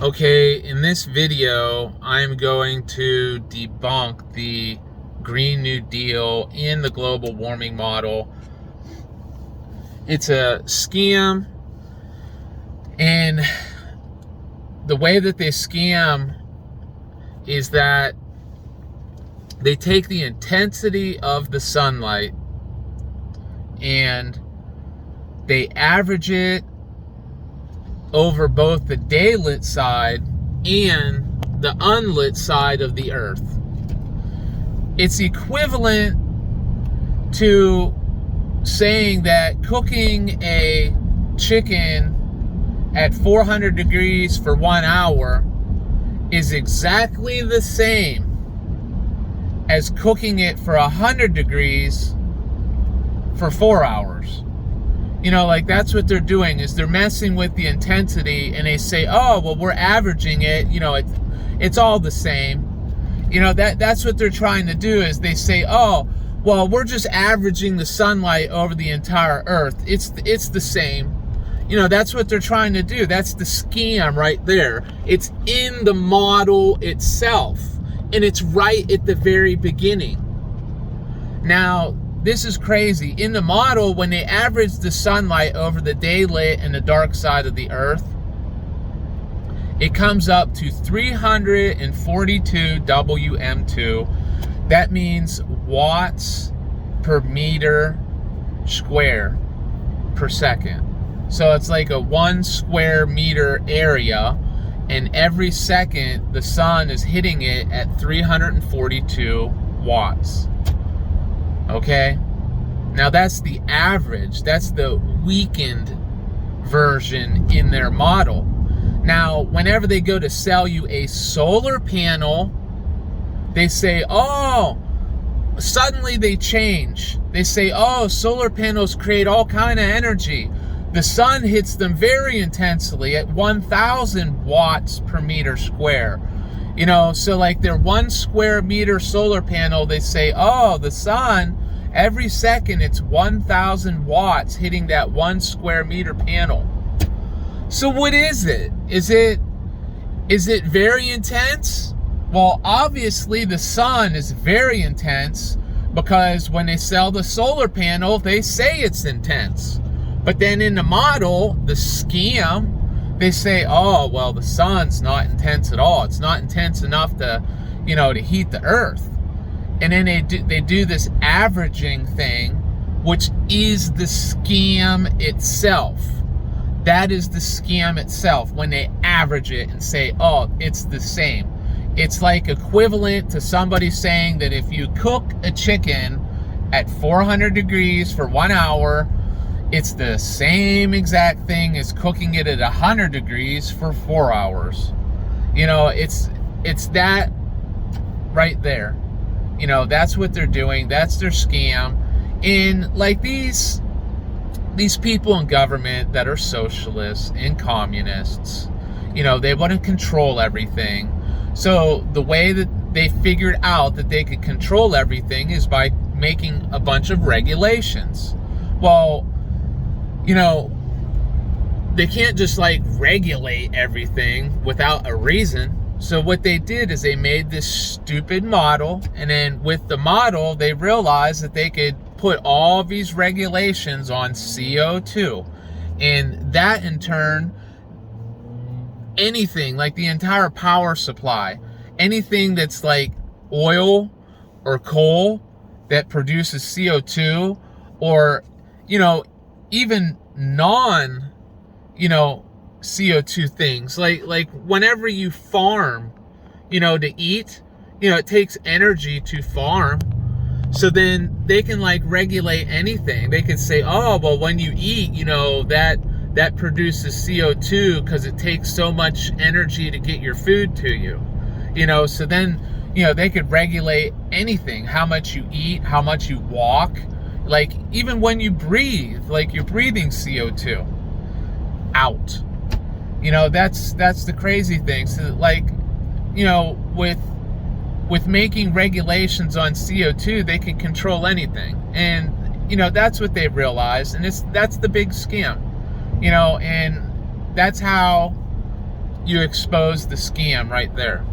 Okay, in this video, I'm going to debunk the Green New Deal and the global warming model. It's a scam, and the way that they scam is that they take the intensity of the sunlight and they average it over both the daylit side and the unlit side of the earth. It's equivalent to saying that cooking a chicken at 400 degrees for 1 hour is exactly the same as cooking it for 100 degrees for 4 hours. You know, like that's what they're doing, is they're messing with the intensity, and they say, oh, well, we're averaging it, you know, it's all the same. You know, that's what they're trying to do, is they say, oh, well, we're just averaging the sunlight over the entire earth. It's the same. You know, that's what they're trying to do. That's the scam right there. It's in the model itself, and it's right at the very beginning. Now, this is crazy. In the model, when they average the sunlight over the daylit and the dark side of the earth, it comes up to 342 WM2. That means watts per meter square per second. So it's like a 1 square meter area, and every second the sun is hitting it at 342 watts. Okay, now that's the average. That's the weakened version in their model. Now, whenever they go to sell you a solar panel, they say, oh, suddenly they change. They say, oh, solar panels create all kind of energy. The sun hits them very intensely at 1,000 watts per meter square. You know, so like their 1 square meter solar panel, they say, oh, the sun, every second it's 1,000 watts hitting that 1 square meter panel. So what is it? Is it very intense? Well, obviously the sun is very intense, because when they sell the solar panel, they say it's intense. But then in the model, the scam, they say, oh, well, the sun's not intense at all. It's not intense enough to, you know, to heat the earth. And then they do this averaging thing, which is the scam itself. That is the scam itself, when they average it and say, oh, it's the same. It's like equivalent to somebody saying that if you cook a chicken at 400 degrees for 1 hour, it's the same exact thing as cooking it at 100 degrees for 4 hours. You know, it's that right there. You know, that's what they're doing. That's their scam. And like these people in government that are socialists and communists, you know, they want to control everything. So the way that they figured out that they could control everything is by making a bunch of regulations. Well, you know, they can't just like regulate everything without a reason. So what they did is they made this stupid model, and then with the model, they realized that they could put all these regulations on CO2. And that in turn, anything like the entire power supply, anything that's like oil or coal that produces CO2, or, you know, even CO2 things, like whenever you farm, you know, to eat, you know, it takes energy to farm. So then they can like regulate anything. They can say, oh, well, when you eat, you know, that produces CO2 because it takes so much energy to get your food to you. You know, so then, you know, they could regulate anything, how much you eat, how much you walk. Like even when you breathe, like you're breathing CO2 out. You know, that's the crazy thing. So like, you know, with making regulations on CO2, they can control anything. And, you know, that's what they've realized. And that's the big scam, you know, and that's how you expose the scam right there.